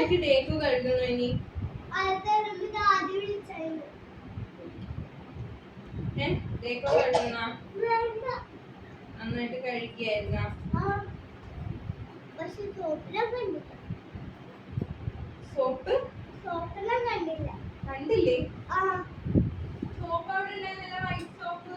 നന്നായിട്ട് ഡേക്ക് കഴുകണം ഇനി. ഡേക്ക് കഴുകണ നന്നായിട്ട് കഴിക്കായിരുന്ന. സോപ്പ് കണ്ടില്ലേ? സോപ്പ് അവിടെ ഉണ്ടായിരുന്നല്ലോ, വൈറ്റ് സോപ്പ്.